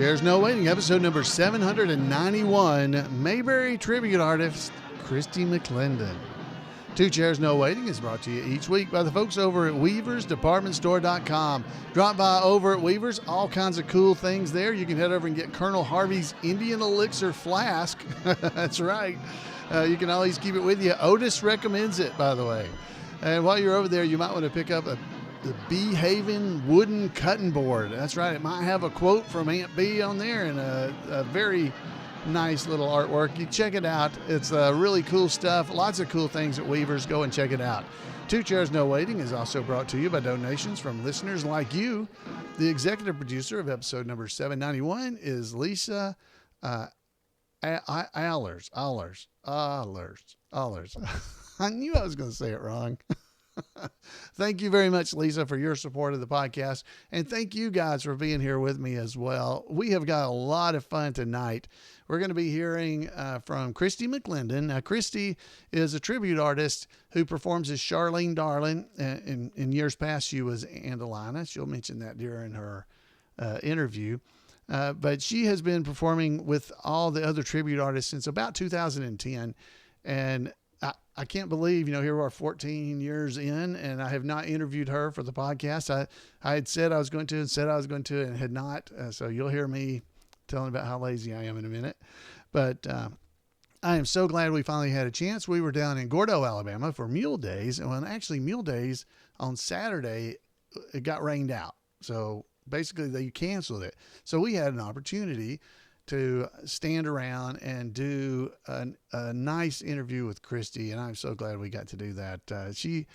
Chairs No Waiting, episode number 791, Mayberry tribute artist Christie McLendon. Two Chairs No Waiting is brought to you each week by the folks over at weaversdepartmentstore.com. Drop by over at Weavers, all kinds of cool things there. You can head over and get Colonel Harvey's Indian Elixir Flask. That's right. You can always keep it with you. Otis recommends it, by the way. And while you're over there, you might want to pick up the Bee Haven wooden cutting board. That's right. It might have a quote from Aunt Bee on there and a very nice little artwork. You check it out. It's really cool stuff. Lots of cool things at Weavers. Go and check it out. Two Chairs No Waiting is also brought to you by donations from listeners like you. The executive producer of episode number 791 is Lisa Allers. I knew I was going to say it wrong. Thank you very much, Lisa, for your support of the podcast. And thank you guys for being here with me as well. We have got a lot of fun tonight. We're going to be hearing from Christie McLendon. Now, Christy is a tribute artist who performs as Charlene Darling. In years past, she was Andalina. She'll mention that during her interview. But she has been performing with all the other tribute artists since about 2010. And I can't believe, here we are 14 years in, and I have not interviewed her for the podcast. I had said I was going to and had not. So you'll hear me telling about how lazy I am in a minute. But I am so glad we finally had a chance. We were down in Gordo, Alabama for Mule Days. And when actually Mule Days on Saturday, it got rained out. So basically they canceled it. So we had an opportunity to stand around and do a nice interview with Christy, and I'm so glad we got to do that. She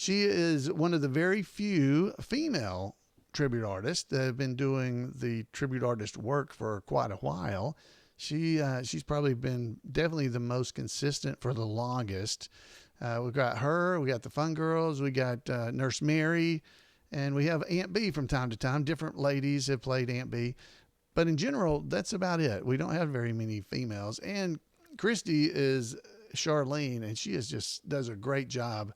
is one of the very few female tribute artists that have been doing the tribute artist work for quite a while. She's probably been definitely the most consistent for the longest. We've got her, we got the Fun Girls, we got Nurse Mary, and we have Aunt Bee from time to time. Different ladies have played Aunt Bee. But in general, that's about it. We don't have very many females. And Christy is Charlene, and she does a great job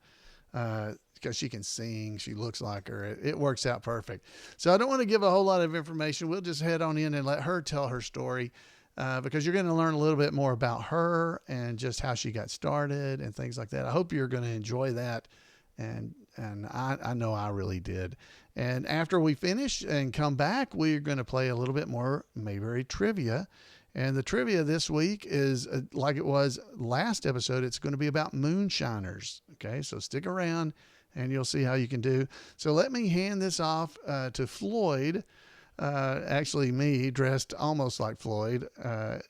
because she can sing. She looks like her. It works out perfect. So I don't want to give a whole lot of information. We'll just head on in and let her tell her story because you're going to learn a little bit more about her and just how she got started and things like that. I hope you're going to enjoy that. And I know I really did. And after we finish and come back, we're going to play a little bit more Mayberry trivia. And the trivia this week is like it was last episode. It's going to be about moonshiners. Okay, so stick around and you'll see how you can do. So let me hand this off to Floyd. Actually, me dressed almost like Floyd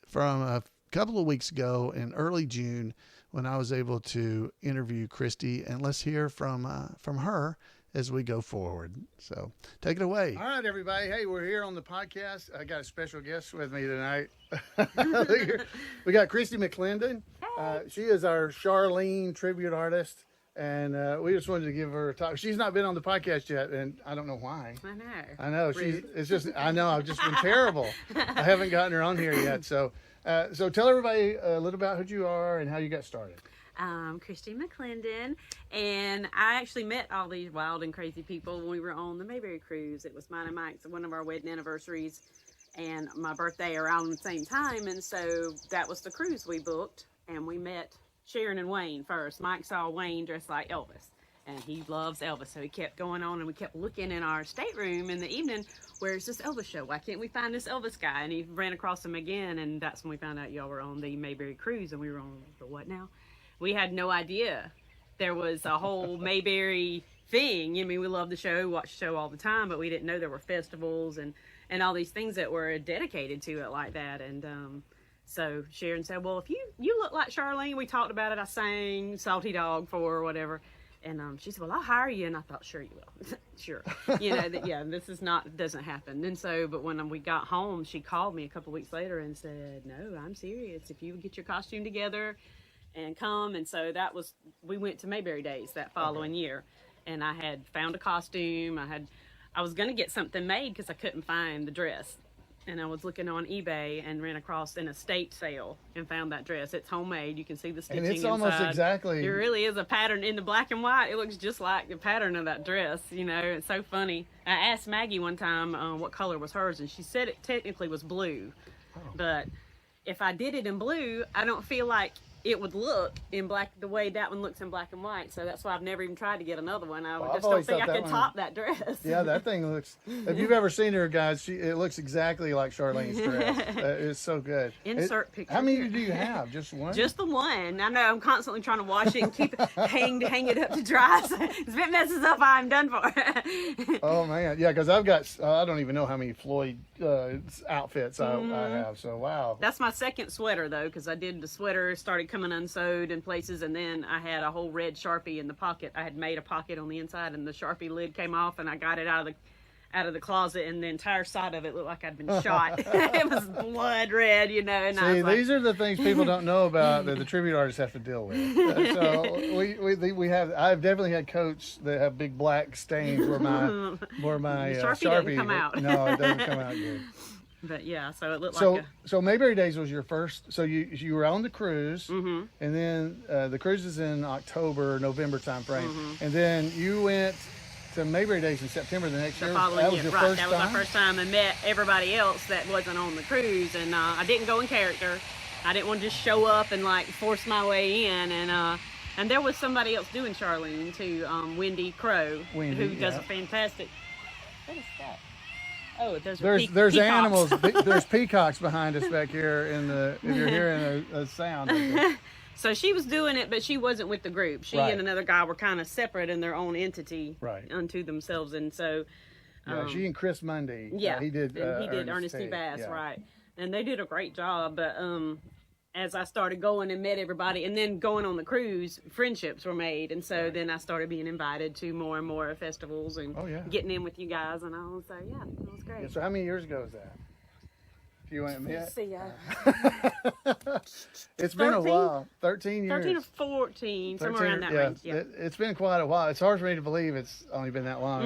from a couple of weeks ago in early June when I was able to interview Christy. And let's hear from her as we go forward. So take it away. All right, everybody. Hey, we're here on the podcast. I got a special guest with me tonight. We got Christie McLendon. Hey. She is our Charlene tribute artist. And we just wanted to give her a talk. She's not been on the podcast yet, and I don't know why. I know. I've just been terrible. I haven't gotten her on here yet. So tell everybody a little about who you are and how you got started. Christy McLendon, and I actually met all these wild and crazy people when we were on the Mayberry cruise. It was mine and Mike's, one of our wedding anniversaries, and my birthday around the same time, and so that was the cruise we booked, and we met Sharon and Wayne first. Mike saw Wayne dressed like Elvis, and he loves Elvis, so he kept going on, and we kept looking in our stateroom in the evening, where's this Elvis show? Why can't we find this Elvis guy? And he ran across him again, and that's when we found out y'all were on the Mayberry cruise, and we were on the what now? We had no idea there was a whole Mayberry thing. I mean, we love the show, watch the show all the time, but we didn't know there were festivals and all these things that were dedicated to it like that. And so Sharon said, well, if you look like Charlene, we talked about it. I sang Salty Dog for her or whatever. And she said, well, I'll hire you. And I thought, sure you will. Sure. This doesn't happen. And so, but when we got home, she called me a couple weeks later and said, no, I'm serious. If you get your costume together and come. And so we went to Mayberry Days that following year, and I had found a costume. I was going to get something made because I couldn't find the dress and I was looking on eBay and ran across an estate sale and found that dress. It's homemade. You can see the stitching And it's inside. almost exactly. It really is a pattern in the black and white. It looks just like the pattern of that dress. You know, it's so funny. I asked Maggie one time what color was hers, and she said it technically was blue. Oh. But if I did it in blue, I don't feel like it would look in black the way that one looks in black and white. So that's why I've never even tried to get another one. I just don't think I could top that dress. Yeah, that thing looks. If you've ever seen her, guys, it looks exactly like Charlene's dress. It's so good. Insert picture. How many do you have? Just one? Just the one. I know I'm constantly trying to wash it and keep it hang it up to dry. So if it messes up, I'm done for. Oh man, yeah, because I've got I don't even know how many Floyd outfits I have. So wow. That's my second sweater though, because I did the sweater, started coming unsewed in places, and then I had a whole red Sharpie in the pocket. I had made a pocket on the inside, and the Sharpie lid came off, and I got it out of the closet, and the entire side of it looked like I'd been shot. It was blood red, you know. And see, these are the things people don't know about that the tribute artists have to deal with. So we have. I've definitely had coats that have big black stains where my Sharpie doesn't come out. No, it doesn't come out good. But yeah, so it looked like So Mayberry Days was your first. So you were on the cruise, and then the cruise is in November time frame, and then you went to Mayberry Days in September the next year. That was my first time, and met everybody else that wasn't on the cruise, and I didn't go in character. I didn't want to just show up and like force my way in, and there was somebody else doing Charlene too, Wendy Crow, who does a fantastic. What is that? Oh, there's animals. There's peacocks behind us back here if you're hearing a sound. So she was doing it, but she wasn't with the group. She and another guy were kind of separate in their own entity unto themselves. And so... she and Chris Mundy. Yeah. He did Ernest T. Bass, right. And they did a great job. But as I started going and met everybody, and then going on the cruise, friendships were made. And so then I started being invited to more and more festivals and getting in with you guys and all. So, yeah, it was great. Yeah, so how many years ago was that? You went and met? Let's see. It's been a while. 13 years. 13 or 14, somewhere around that range. Yeah. It's been quite a while. It's hard for me to believe it's only been that long.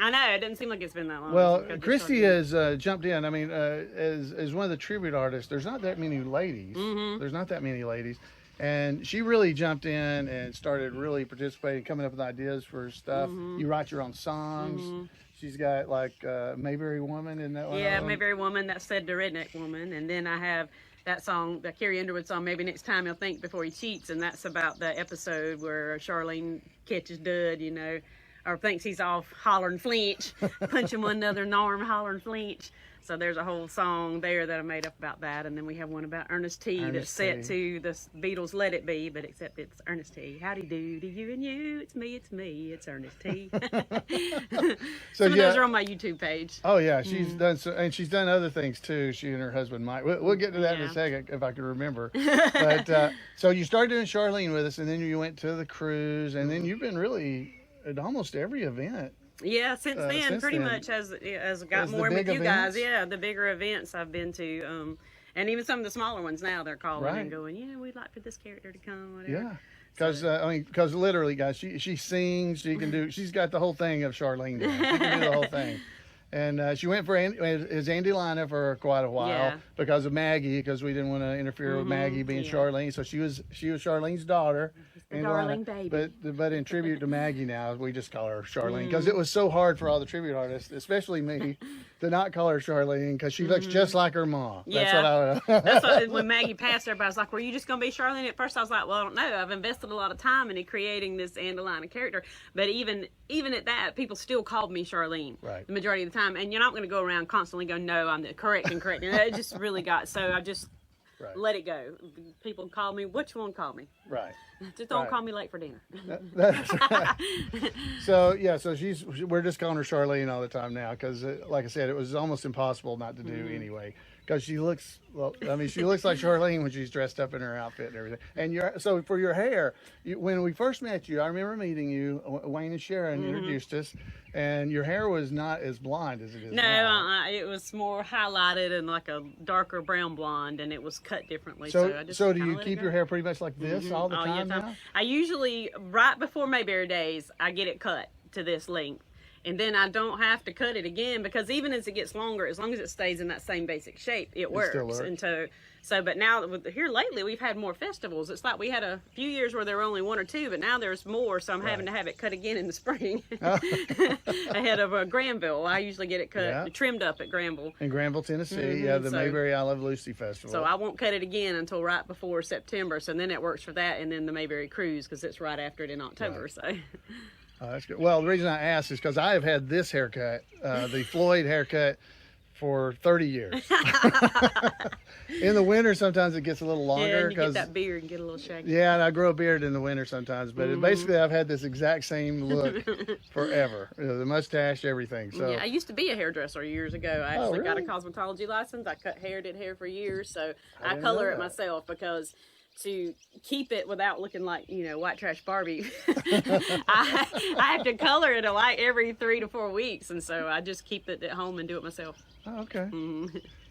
I know. It doesn't seem like it's been that long. Well, Christy has jumped in. I mean, as one of the tribute artists, there's not that many ladies. There's not that many ladies. And she really jumped in and started really participating, coming up with ideas for stuff. You write your own songs. She's got like Mayberry Woman in that one. Yeah, Mayberry Woman. That said the Redneck Woman. And then I have that song, the Carrie Underwood song, Maybe Next Time He'll Think Before He Cheats. And that's about the episode where Charlene catches Dud, you know, or thinks he's off hollering flinch, punching one another in the arm, hollering flinch. So there's a whole song there that I made up about that. And then we have one about Ernest T. that's set to the Beatles' Let It Be, but except it's Ernest T. Howdy do to you and you. It's me, it's Ernest T. So some of those are on my YouTube page. Oh, yeah. She's done and she's done other things too. She and her husband Mike. We'll get to that in a second if I can remember. But so you started doing Charlene with us, and then you went to the cruise, and then you've been really at almost every event. Yeah, since then, pretty much as got more with you guys. Yeah, the bigger events I've been to, and even some of the smaller ones now they're calling and going, yeah, we'd like for this character to come. Whatever. Yeah, because literally, guys, she sings, she's got the whole thing of Charlene down. She can do the whole thing. And she went as Andy Lina for quite a while because of Maggie, because we didn't want to interfere with Maggie being Charlene. So she was Charlene's daughter. The darling baby. But in tribute to Maggie now, we just call her Charlene because it was so hard for all the tribute artists, especially me, to not call her Charlene because she looks just like her mom. That's what when Maggie passed, everybody's like, were you just going to be Charlene? At first I was like, well, I don't know. I've invested a lot of time into creating this Andy character. But even at that, people still called me Charlene the majority of the time. And you're not going to go around constantly going, no, I'm correct. And it just really got, so I just let it go. People call me what you want to call me. Right. Just don't call me late for dinner. That's right. So we're just calling her Charlene all the time now because, like I said, it was almost impossible not to do anyway. Because she looks like Charlene when she's dressed up in her outfit and everything. And so for your hair, when we first met you, I remember meeting you. Wayne and Sharon introduced us, and your hair was not as blonde as it is now. It was more highlighted and like a darker brown blonde, and it was cut differently. So do you keep your hair pretty much like this all the time now? I usually, right before Mayberry Days, I get it cut to this length. and then I don't have to cut it again, because even as it gets longer, as long as it stays in that same basic shape, it works. And but now here lately we've had more festivals. It's like we had a few years where there were only 1 or 2, but now there's more, so I'm having to have it cut again in the spring ahead of Granville. I usually get it cut trimmed up at Granville. In Granville, Tennessee, the Mayberry I Love Lucy Festival. So I won't cut it again until right before September, so then it works for that, and then the Mayberry Cruise, because it's right after it in October. So. That's good. Well, the reason I asked is because I have had this haircut, the Floyd haircut, for 30 years. In the winter, sometimes it gets a little longer. Yeah, and you get that beard and get a little shaggy. Yeah, and I grow a beard in the winter sometimes. But basically, I've had this exact same look forever. The mustache, everything. So yeah, I used to be a hairdresser years ago. I actually got a cosmetology license. I cut hair, did hair for years. So I color it myself, because to keep it without looking like, white trash Barbie, I have to color it like every 3 to 4 weeks, and so I just keep it at home and do it myself. Oh, okay.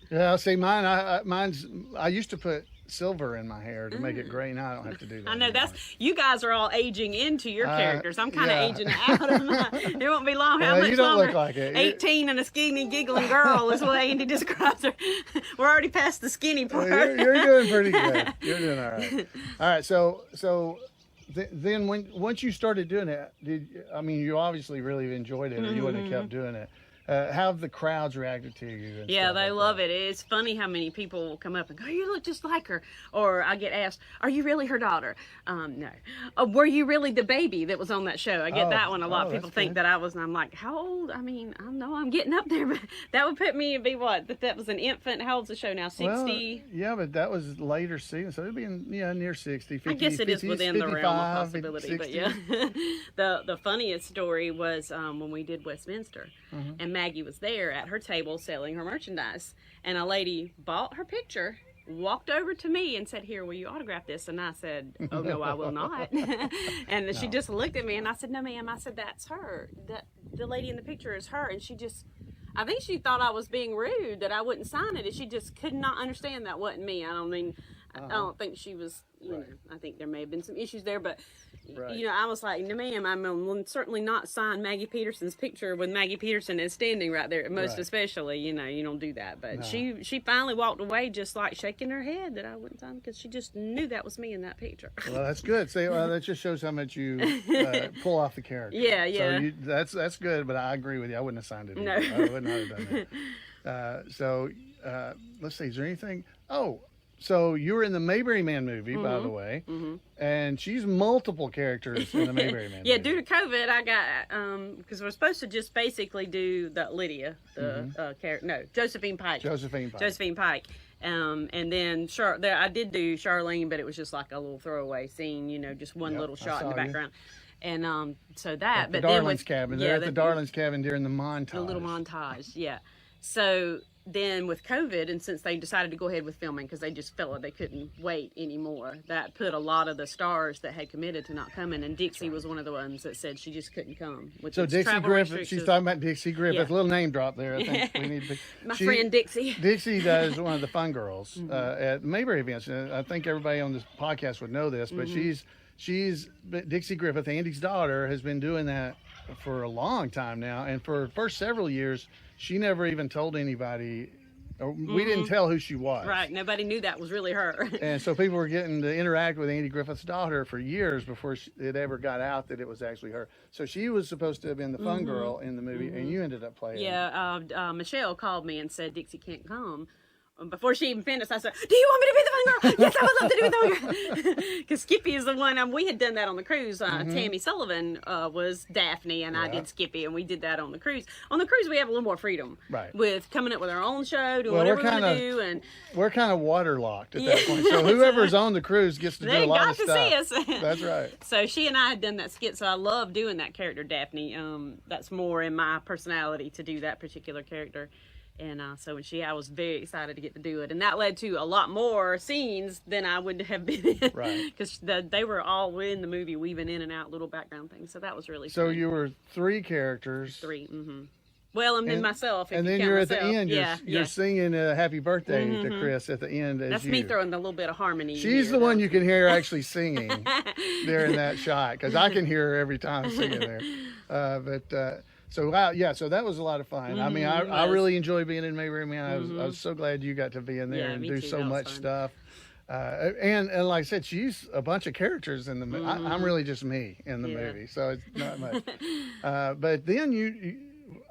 Yeah, see, mine's I used to put silver in my hair to make it gray. Now I don't have to do that. I know anymore. You guys are all aging into your characters. I'm kind of aging out of mine. It won't be long. How much you don't longer? Look like it. 18 and a skinny giggling girl is what Andy describes her. We're already past the skinny part. You're doing pretty good. You're doing all right. All right. So then once you started doing it, you obviously really enjoyed it, or you wouldn't have kept doing it. How have the crowds reacted to you? Yeah, they love it. It's funny how many people will come up and go, "You look just like her." Or I get asked, "Are you really her daughter?" No. Were you really the baby that was on that show? I get that one a lot. People think that I was, and I'm like, how old? I mean, I know I'm getting up there, but that would put me to be what? That was an infant. How old's the show now? 60? Well, yeah, but that was later season, so it'd be near 60. 50, I guess it 50, is within 55, the realm of possibility, 60. but yeah. The funniest story was when we did Westminster, and Maggie was there at her table selling her merchandise, and a lady bought her picture, walked over to me and said, "Here, will you autograph this?" And I said, "Oh no, I will not." And she just looked at me, and I said, "No, ma'am." I said, "That's her. That the lady in the picture is her." And she just, I think she thought I was being rude, that I wouldn't sign it, and she just could not understand that wasn't me. I don't think she was, I think there may have been some issues there, but, I was like, "No, ma'am, I'm certainly not sign Maggie Peterson's picture when Maggie Peterson is standing right there, most especially, you don't do that." But she finally walked away just like shaking her head that I wouldn't sign, because she just knew that was me in that picture. Well, that's good. See, that just shows how much you pull off the character. Yeah, yeah. So that's good, but I agree with you. I wouldn't have signed it. No. I would not have done that. Let's see. Is there anything? Oh. So you were in the Mayberry Man movie, by the way, and she's multiple characters in the Mayberry Man movie. Yeah, due to COVID, I got, because we're supposed to just basically do the Lydia, the character, no, Josephine Pike. Josephine Pike. And then I did do Charlene, but it was just like a little throwaway scene, just one little shot in the background. And so that, at but the then Darling's cabin. They're at the Darling's cabin during the montage. The little montage, yeah. So then with COVID, and since they decided to go ahead with filming because they just felt like they couldn't wait anymore, that put a lot of the stars that had committed to not coming, and Dixie was one of the ones that said she just couldn't come. So Dixie Griffith, she's talking about Dixie Griffith, little name drop there. I think we need to my friend Dixie. Dixie does one of the fun girls at Mayberry events. I think everybody on this podcast would know this, but she's Dixie Griffith, Andy's daughter, has been doing that for a long time now, and for the first several years she never even told anybody, or we didn't tell who she was. Right, nobody knew that was really her. And so people were getting to interact with Andy Griffith's daughter for years before it ever got out that it was actually her. So she was supposed to have been the fun girl in the movie, and you ended up playing. Yeah, Michelle called me and said Dixie can't come. Before she even finished, I said, "Do you want me to be the fun girl?" "Yes, I would love to do the fun girl." Because Skippy is the one, we had done that on the cruise. Tammy Sullivan was Daphne, and I did Skippy, and we did that on the cruise. On the cruise, we have a little more freedom with coming up with our own show, doing whatever we want to do. And we're kind of waterlocked at that point. So whoever's on the cruise gets to do a lot of stuff. They got to see us. That's right. So she and I had done that skit, so I love doing that character, Daphne. That's more in my personality to do that particular character. And so I was very excited to get to do it. And that led to a lot more scenes than I would have been in. Right. Because they were all in the movie, weaving in and out little background things. So that was really fun. So you were 3 characters. 3, Well, and then myself. And then you're myself. At the end, you're singing Happy Birthday to Chris at the end. That's me throwing a little bit of harmony. She's the one you can hear actually singing during that shot, because I can hear her every time singing there. So so that was a lot of fun. I mean, I really enjoy being in Mayberry. Man, I was so glad you got to be in there and do so much stuff. And like I said, she's a bunch of characters in the movie. I'm really just me in the movie, so it's not much. But then you,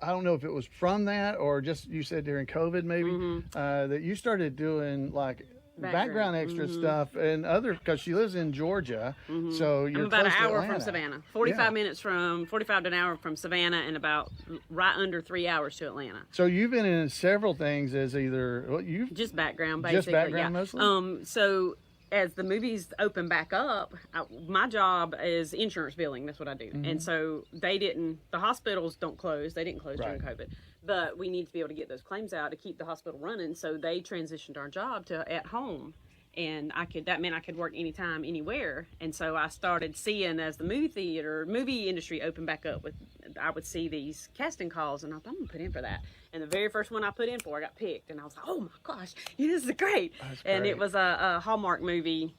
I don't know if it was from that or just you said during COVID maybe that you started doing like background extra stuff and other, because she lives in Georgia, so you're I'm about an close to hour Atlanta. from Savannah, 45 minutes from 45 to an hour from Savannah, and about right under 3 hours to Atlanta. So you've been in several things as either Just background, basically. Just background mostly. So as the movies open back up, my job is insurance billing. That's what I do. And so the hospitals don't close. They didn't close during COVID. But we need to be able to get those claims out to keep the hospital running. So they transitioned our job to at home. And that meant I could work anytime, anywhere. And so I started seeing, as the movie industry opened back up, I would see these casting calls, and I thought, I'm going to put in for that. And the very first one I put in for, I got picked. And I was like, oh my gosh, this is great. And it was a Hallmark movie.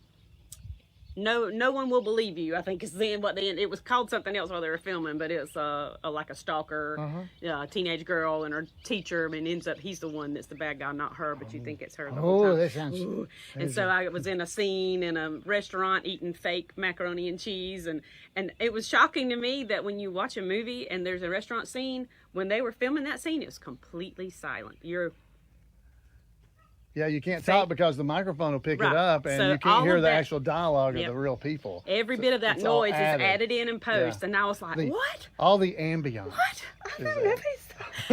No one will believe you, I think, is it was called something else while they were filming, but it's like a stalker, teenage girl and her teacher, and ends up he's the one that's the bad guy, not her, but you think it's her the whole time. That sounds. And so I was in a scene in a restaurant eating fake macaroni and cheese, and it was shocking to me that when you watch a movie and there's a restaurant scene, when they were filming that scene, it was completely silent. Yeah, you can't talk because the microphone will pick it up, and you can't hear the actual dialogue of the real people. Every bit of that noise is added in and post, and I was like, what? All the ambience. What? I don't know.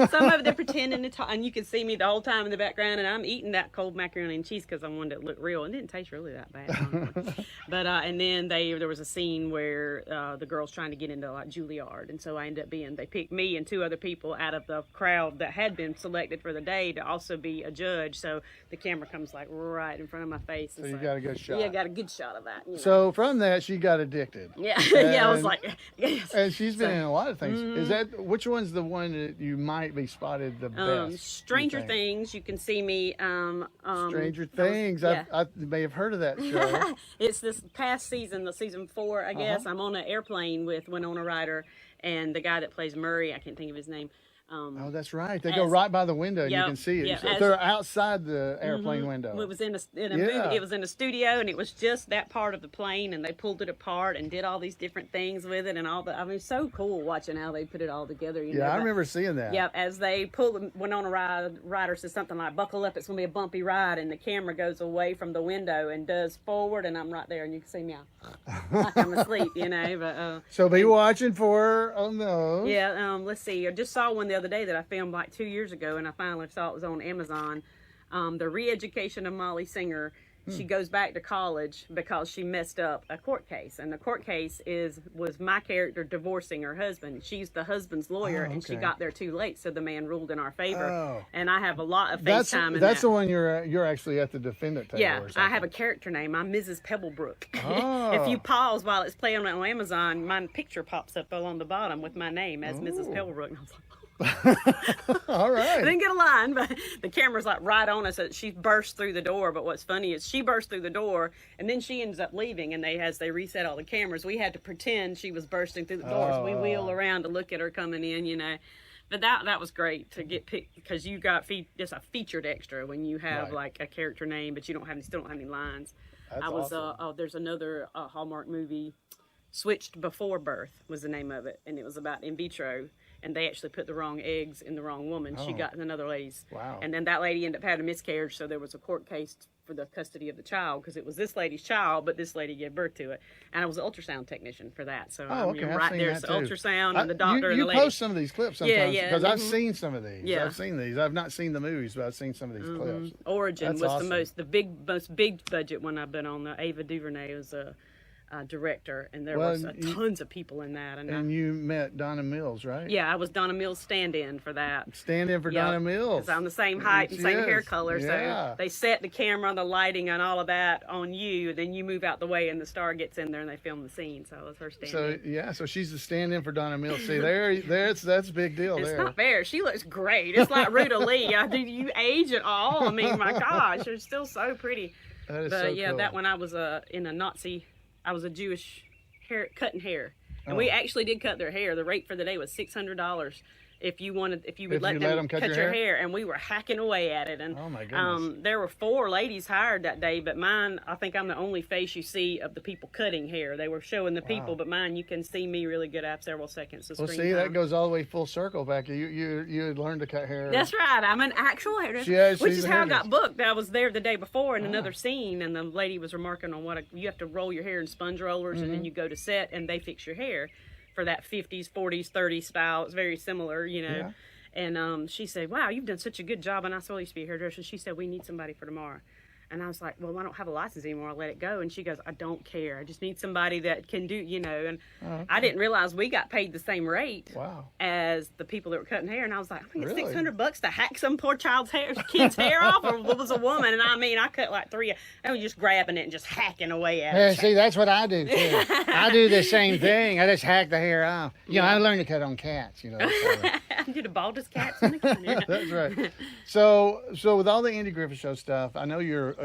Some of it they're pretending to talk, and you can see me the whole time in the background, and I'm eating that cold macaroni and cheese because I wanted it to look real, and it didn't taste really that bad. But and then there was a scene where the girl's trying to get into like Juilliard, and so I ended up they picked me and two other people out of the crowd that had been selected for the day to also be a judge. So the camera comes like right in front of my face. So you got a good shot. Yeah, got a good shot of that. You know. So from that, she got addicted. Yeah, yeah. I was like, yes. And she's been in a lot of things. Is that which one's the one that you might be spotted the best? Stranger Things. You can see me. Stranger Things. I may have heard of that show. It's this past season, the season 4, I guess. I'm on an airplane with Winona Ryder and the guy that plays Murray. I can't think of his name. Oh, that's right. They go right by the window. You can see it. Yeah, so they're outside the airplane window. It was in a movie. It was in a studio, and it was just that part of the plane, and they pulled it apart and did all these different things with it, and all the. I mean, so cool watching how they put it all together. You know? I remember seeing that. Yeah, as they pull Winona Ryder says something like, "Buckle up, it's gonna be a bumpy ride," and the camera goes away from the window and does forward, and I'm right there, and you can see me like I'm asleep, you know. But so be watching for her on those. Yeah. Let's see. I just saw one the other day that I filmed like 2 years ago, and I finally saw it was on Amazon. The Re-Education of Molly Singer. She goes back to college because she messed up a court case, and the court case was my character divorcing her husband. She's the husband's lawyer, and she got there too late, so the man ruled in our favor. And I have a lot of face time in that. That's the one you're actually at the defendant table. Yeah, I have a character name. I'm Mrs. Pebblebrook. If you pause while it's playing on Amazon, my picture pops up along the bottom with my name as Mrs. Pebblebrook. And I was like, all right. I didn't get a line, but the camera's like right on us. She burst through the door. But what's funny is she burst through the door, and then she ends up leaving. And as they reset all the cameras, we had to pretend she was bursting through the door. So we wheel around to look at her coming in, you know. But that was great to get picked because you got just a featured extra when you have like a character name, but you still don't have any lines. That's awesome. There's another Hallmark movie, Switched Before Birth was the name of it, and it was about in vitro. And they actually put the wrong eggs in the wrong woman. She got in another lady's. Wow. And then that lady ended up having a miscarriage, so there was a court case for the custody of the child because it was this lady's child, but this lady gave birth to it. And I was an ultrasound technician for that. So I'm right there. It's the ultrasound and the doctor and the lady. You post some of these clips sometimes because I've seen some of these. Yeah. I've seen these. I've not seen the movies, but I've seen some of these clips. Origin That's was awesome. the most big budget one I've been on. The Ava DuVernay was a director, and there was tons of people in that. And you met Donna Mills, right? Yeah, I was Donna Mills' stand-in for that. Stand-in for Donna Mills. Because I'm the same height and same hair color, so they set the camera, the lighting, and all of that on you. Then you move out the way, and the star gets in there, and they film the scene. So it was her stand-in. So she's the stand-in for Donna Mills. See, that's a big deal. It's not fair. She looks great. It's like Ruta Lee. Do you age at all? I mean, my gosh, she's still so pretty. That is so cool. That one I was in a Nazi. I was a Jewish cutting hair. And we actually did cut their hair. The rate for the day was $600 if you would let them cut your hair. And we were hacking away at it. And oh my goodness. There were 4 ladies hired that day, but mine, I think I'm the only face you see of the people cutting hair. They were showing the people, but mine, you can see me really good after several seconds of screen time. That goes all the way full circle back. You had learned to cut hair. That's right. I'm an actual hairdresser, which is how I got booked. I was there the day before in another scene, and the lady was remarking on you have to roll your hair in sponge rollers, and then you go to set, and they fix your hair for that 50s, 40s, 30s style. It's very similar, Yeah. And she said, wow, you've done such a good job. And I said, well, I used to be a hairdresser. She said, we need somebody for tomorrow. And I was like, well, I don't have a license anymore. I'll let it go. And she goes, I don't care. I just need somebody that can do, And I didn't realize we got paid the same rate as the people that were cutting hair. And I was like, I think it's $600 to hack some poor kid's hair off. Or it was a woman. And I cut like 3. I was just grabbing it and just hacking away at it. See, that's what I do too. I do the same thing. I just hack the hair off. I learned to cut on cats, So. I do the baldest cats in the country. That's right. So with all the Andy Griffith Show stuff, I know you're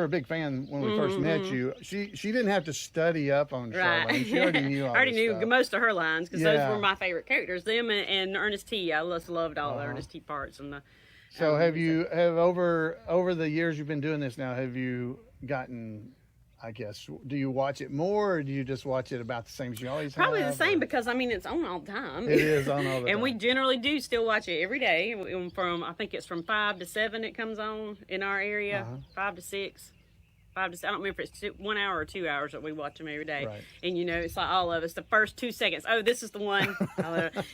a big fan when we first met you. She didn't have to study up on Charlene. She already knew all I already this knew stuff. Most of her lines because those were my favorite characters. Them and Ernest T. I just loved all the Ernest T. parts. And so have over the years you've been doing this now, have you gotten, I guess, do you watch it more, or do you just watch it about the same as you always Probably have? the same, because it's on all the time. It is on all the time. And we generally do still watch it every day. I think it's from 5 to 7 it comes on in our area. 5 to 6. 5 to 6. I don't remember if it's 1 hour or 2 hours that we watch them every day. Right. And it's like all of us, the first 2 seconds, oh, this is the one.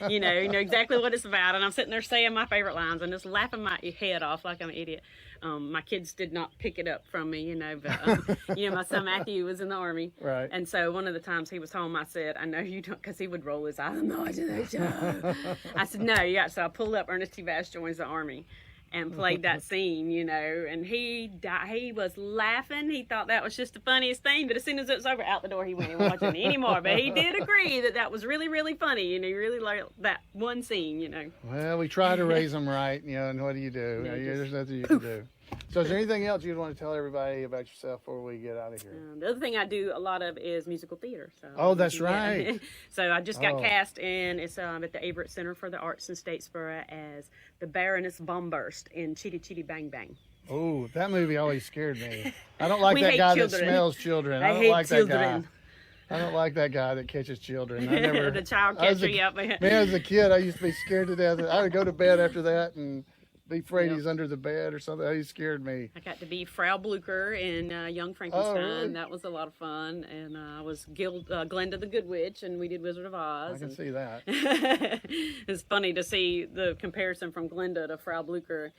You know exactly what it's about. And I'm sitting there saying my favorite lines and just laughing my head off like I'm an idiot. My kids did not pick it up from me, but my son Matthew was in the Army. Right. And so one of the times he was home, I said, I know you don't, because he would roll his eyes. No, I didn't. I said, no, yeah. So I pulled up Ernest T. Bass joins the Army and played that scene, and he was laughing. He thought that was just the funniest thing, but as soon as it was over, out the door he went and wasn't watching it anymore. But he did agree that was really, really funny, and he really liked that one scene, Well, we try to raise them right, and what do you do? There's nothing you can do. So is there anything else you'd want to tell everybody about yourself before we get out of here? The other thing I do a lot of is musical theater. So, oh, that's right. So I just got cast in, it's at the Everett Center for the Arts in Statesboro as the Baroness Bombburst in Chitty Chitty Bang Bang. Oh, that movie always scared me. I don't like that guy that smells children. I don't hate like children. That guy. I don't like that guy that catches children. The child catcher, yep. Man, as a kid, I used to be scared to death. I would go to bed after that and be afraid he's under the bed or something. He scared me. I got to be Frau Blucher in Young Frankenstein. Oh, really? That was a lot of fun. And I was Glenda the Good Witch, and we did Wizard of Oz. I can see that. It's funny to see the comparison from Glenda to Frau Blucher.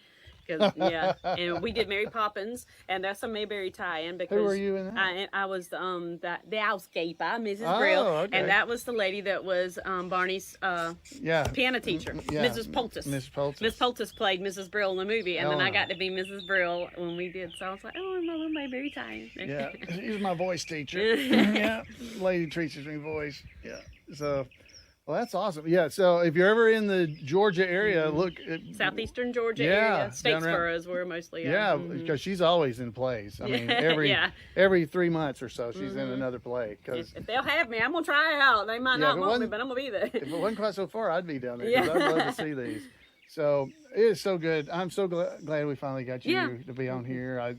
And we did Mary Poppins, and that's a Mayberry tie-in. Because who were you in that? I was the housekeeper, Mrs. Brill, okay. And that was the lady that was Barney's piano teacher, Mrs. Poultice. Miss Poultice. Miss Poultice played Mrs. Brill in the movie, and then I got to be Mrs. Brill when we did. So I was like, oh, my little Mayberry tie-in. Yeah, she's my voice teacher. Yeah, lady teaches me voice. Yeah, so. Well, that's awesome. Yeah, so if you're ever in the Georgia area, look. Southeastern Georgia area. Statesboro is where mostly. Yeah, because she's always in plays. I mean, every 3 months or so, she's in another play. Cause if they'll have me, I'm going to try it out. They might not want me, but I'm going to be there. If it wasn't quite so far, I'd be down there. 'Cause I'd love to see these. So it is so good. I'm so glad we finally got you to be on here.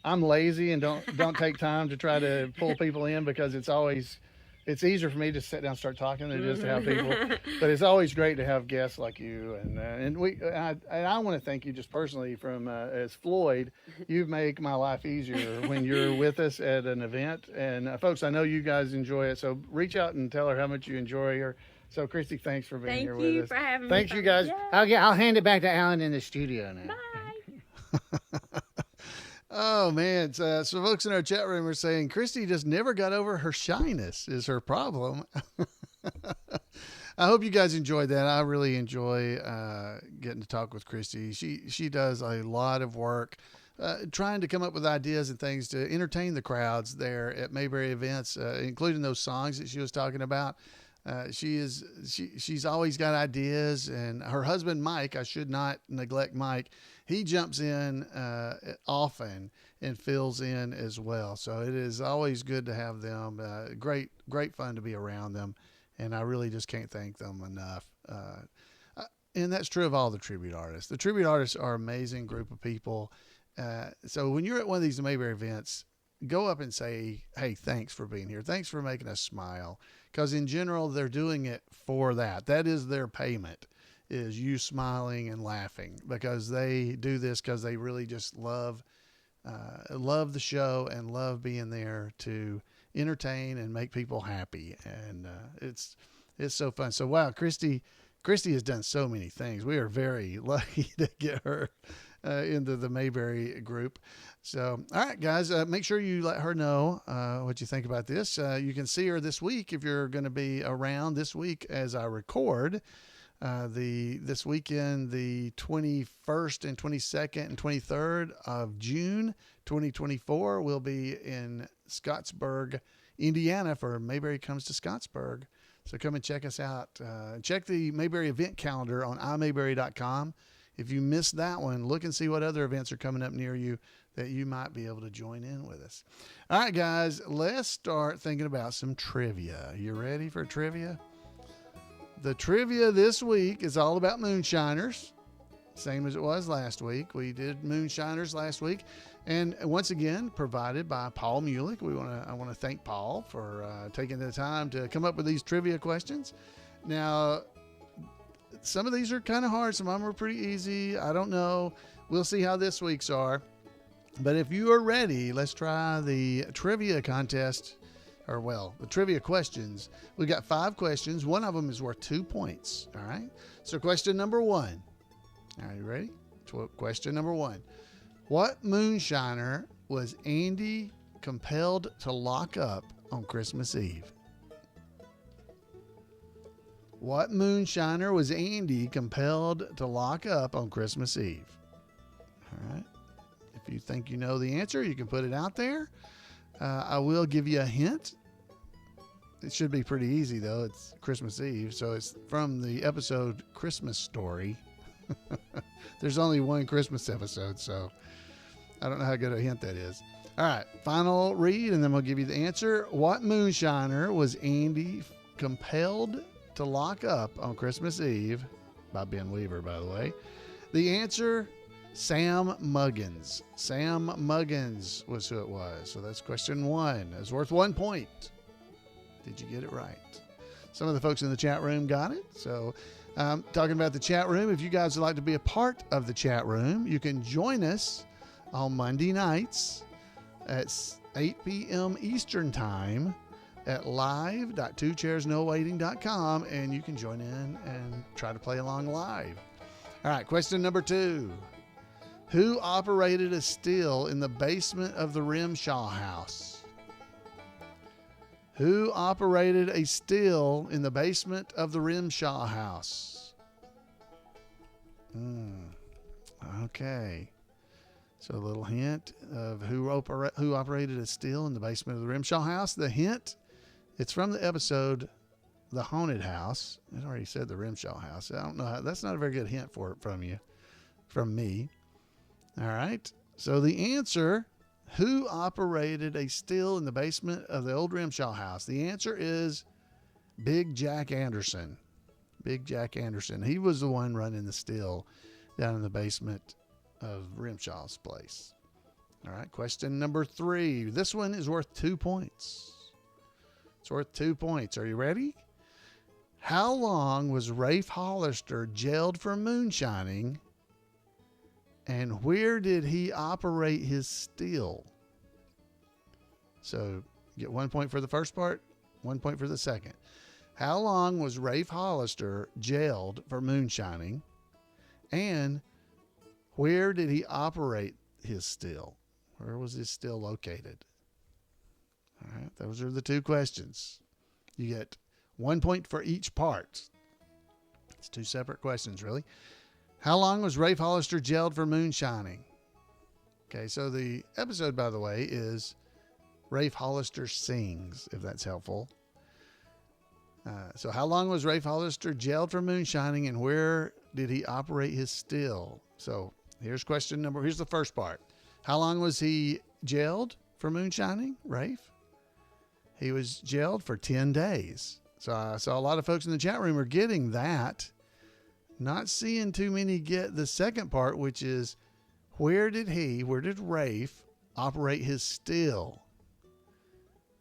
I'm lazy and don't take time to try to pull people in because it's easier for me to sit down and start talking than just to have people. But it's always great to have guests like you. And I want to thank you just personally as Floyd. You make my life easier when you're with us at an event. And folks, I know you guys enjoy it. So reach out and tell her how much you enjoy her. So Christy, thanks for being here with us. Thank you for having me. Thanks, you guys. I'll hand it back to Alan in the studio now. Bye. Oh, man. So folks in our chat room are saying Christy just never got over her shyness is her problem. I hope you guys enjoyed that. I really enjoy getting to talk with Christy. She does a lot of work trying to come up with ideas and things to entertain the crowds there at Mayberry events, including those songs that she was talking about. She's always got ideas, and her husband Mike, I should not neglect Mike. He jumps in often and fills in as well. So it is always good to have them. Great fun to be around them, and I really just can't thank them enough. And that's true of all the tribute artists. The tribute artists are an amazing group of people. So when you're at one of these Mayberry events, go up and say, hey, thanks for being here. Thanks for making us smile. Because in general, they're doing it for that. That is their payment, is you smiling and laughing, because they do this because they really just love the show and love being there to entertain and make people happy. And it's so fun. So, wow, Christy has done so many things. We are very lucky to get her into the Mayberry group. So, all right, guys, make sure you let her know what you think about this. You can see her this week if you're going to be around this week as I record. This weekend, the 21st and 22nd and 23rd of June 2024, we'll be in Scottsburg, Indiana for Mayberry Comes to Scottsburg. So come and check us out. Check the Mayberry event calendar on imayberry.com. If you missed that one, look and see what other events are coming up near you that you might be able to join in with us. All right, guys, let's start thinking about some trivia. You ready for trivia? The trivia this week is all about moonshiners, same as it was last week. We did moonshiners last week, and once again, provided by Paul Mulick. I want to thank Paul for taking the time to come up with these trivia questions. Now, some of these are kind of hard. Some of them are pretty easy. I don't know. We'll see how this week's are. But if you are ready, let's try the trivia contest, the trivia questions. We've got 5 questions. One of them is worth 2 points. All right. So question number 1. Are you ready? Question number 1. What moonshiner was Andy compelled to lock up on Christmas Eve? What moonshiner was Andy compelled to lock up on Christmas Eve? All right. If you think you know the answer, you can put it out there. I will give you a hint. It should be pretty easy, though. It's Christmas Eve, so it's from the episode Christmas Story. There's only one Christmas episode, so I don't know how good a hint that is. All right, final read, and then we'll give you the answer. What moonshiner was Andy compelled to lock up on Christmas Eve? By Ben Weaver, by the way. The answer, Sam Muggins. Sam Muggins was who it was. So that's question 1. It's worth 1 point. Did you get it right? Some of the folks in the chat room got it. So talking about the chat room, if you guys would like to be a part of the chat room, you can join us on Monday nights at 8 p.m. Eastern Time at live.2chairsnowaiting.com, and you can join in and try to play along live. All right, question number 2. Who operated a still in the basement of the Rimshaw house? Who operated a still in the basement of the Rimshaw house? Okay. So a little hint of who operated a still in the basement of the Rimshaw house. The hint, it's from the episode The Haunted House. I already said the Rimshaw house. I don't know. That's not a very good hint from me. All right. So the answer, who operated a still in the basement of the old Rimshaw house? The answer is Big Jack Anderson. Big Jack Anderson. He was the one running the still down in the basement of Rimshaw's place. All right. Question number 3. This one is worth 2 points. It's worth 2 points. Are you ready? How long was Rafe Hollister jailed for moonshining? And where did he operate his still? So you get 1 point for the first part, 1 point for the second. How long was Rafe Hollister jailed for moonshining? And where did he operate his still? Where was his still located? All right, those are the 2 questions. You get 1 point for each part. It's 2 separate questions, really. How long was Rafe Hollister jailed for moonshining? Okay, so the episode, by the way, is Rafe Hollister Sings, if that's helpful. So how long was Rafe Hollister jailed for moonshining, and where did he operate his still? So here's the first part. How long was he jailed for moonshining, Rafe? He was jailed for 10 days. So I saw a lot of folks in the chat room are getting that. Not seeing too many get the second part, which is where did Rafe operate his still?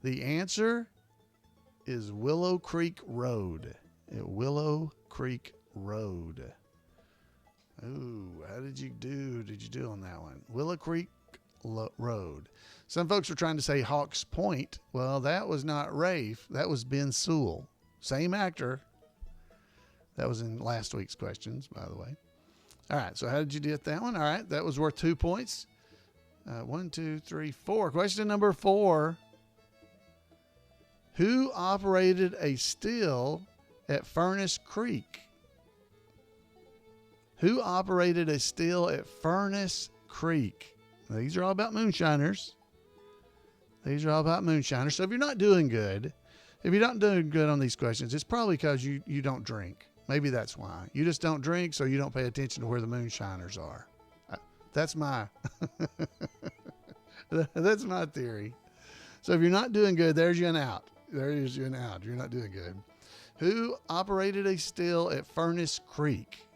The answer is Willow Creek Road. At Willow Creek Road. Ooh, how did you do? Did you do on that one? Willow Creek Road. Some folks were trying to say Hawks Point. Well, that was not Rafe. That was Ben Sewell. Same actor. That was in last week's questions, by the way. All right, so how did you get that one? All right, that was worth 2 points. 1, 2, 3, 4. Question number 4. Who operated a still at Furnace Creek? Who operated a still at Furnace Creek? Now, these are all about moonshiners. So if you're not doing good on these questions, it's probably because you don't drink. Maybe that's why. You just don't drink, so you don't pay attention to where the moonshiners are. That's my that's my theory. So if you're not doing good, there's you an out. There's you an out. You're not doing good. Who operated a still at Furnace Creek?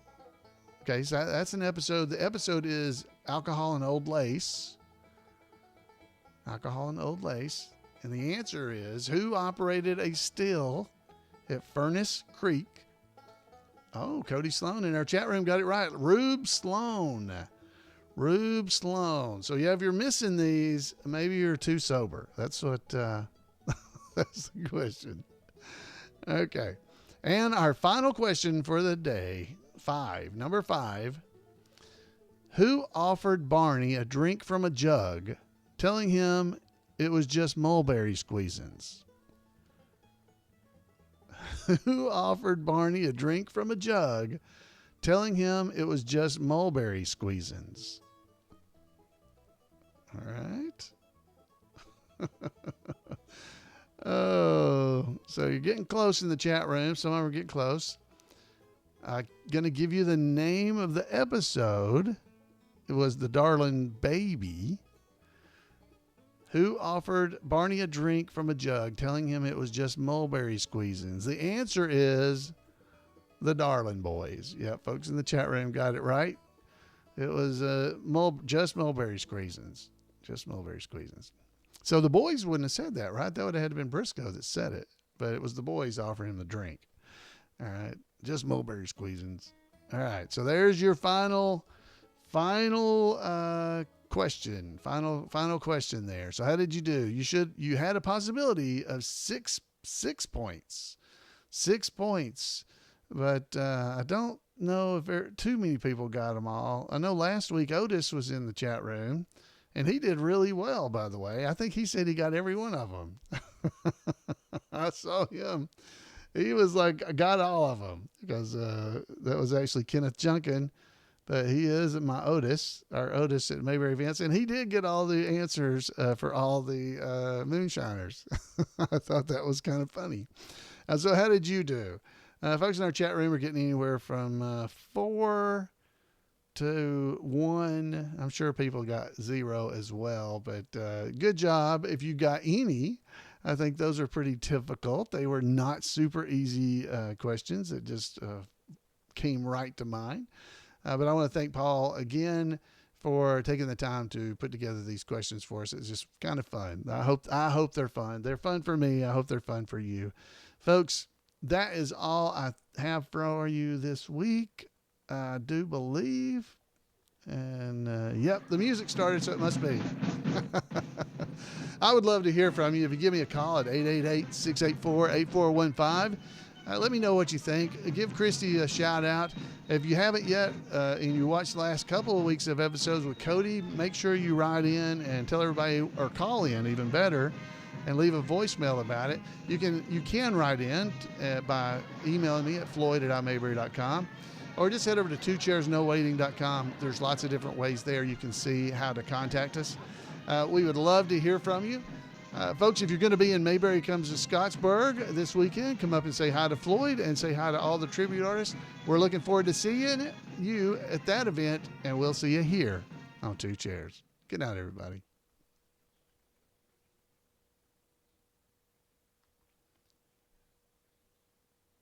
Okay, so that's an episode. The episode is Alcohol and Old Lace. Alcohol and Old Lace. And the answer is, who operated a still at Furnace Creek? Oh, Cody Sloan in our chat room got it right. Rube Sloan. So yeah, if you're missing these, maybe you're too sober. That's what, that's the question. Okay. And our final question for the day, number 5. Who offered Barney a drink from a jug, telling him it was just mulberry squeezins? Who offered Barney a drink from a jug, telling him it was just mulberry squeezins? All right. Oh, so you're getting close in the chat room. Some of them are getting close. I'm going to give you the name of the episode. It was The Darling Baby. Who offered Barney a drink from a jug, telling him it was just mulberry squeezins? The answer is the Darling Boys. Yeah, folks in the chat room got it right. It was just mulberry squeezins. Just mulberry squeezins. So the boys wouldn't have said that, right? That would have had to been Briscoe that said it. But it was the boys offering him the drink. All right. Just mulberry squeezins. All right. So there's your final question. Final question there. So how did you do? You had a possibility of six points. 6 points. But I don't know if too many people got them all. I know last week Otis was in the chat room, and he did really well, by the way. I think he said he got every one of them. I saw him. He was like, I got all of them, because that was actually Kenneth Junkin. But he is our Otis at Mayberry Events, and he did get all the answers for all the moonshiners. I thought that was kind of funny. So how did you do? Folks in our chat room are getting anywhere from 4 to 1. I'm sure people got 0 as well, but good job. If you got any, I think those are pretty difficult. They were not super easy questions. It just came right to mind. But I want to thank Paul again for taking the time to put together these questions for us. It's just kind of fun. I hope they're fun. They're fun for me. I hope they're fun for you. Folks, that is all I have for you this week, I do believe. And, yep, the music started, so it must be. I would love to hear from you. If you give me a call at 888-684-8415. Let me know what you think. Give Christy a shout out. If you haven't yet, and you watched the last couple of weeks of episodes with Cody, make sure you write in and tell everybody, or call in even better, and leave a voicemail about it. You can write in by emailing me at floyd@imayberry.com, or just head over to twochairsnowaiting.com. There's lots of different ways there. You can see how to contact us. We would love to hear from you. Folks, if you're going to be in Mayberry, comes to Scottsburg this weekend, come up and say hi to Floyd and say hi to all the tribute artists. We're looking forward to seeing you at that event, and we'll see you here on Two Chairs. Good night, everybody.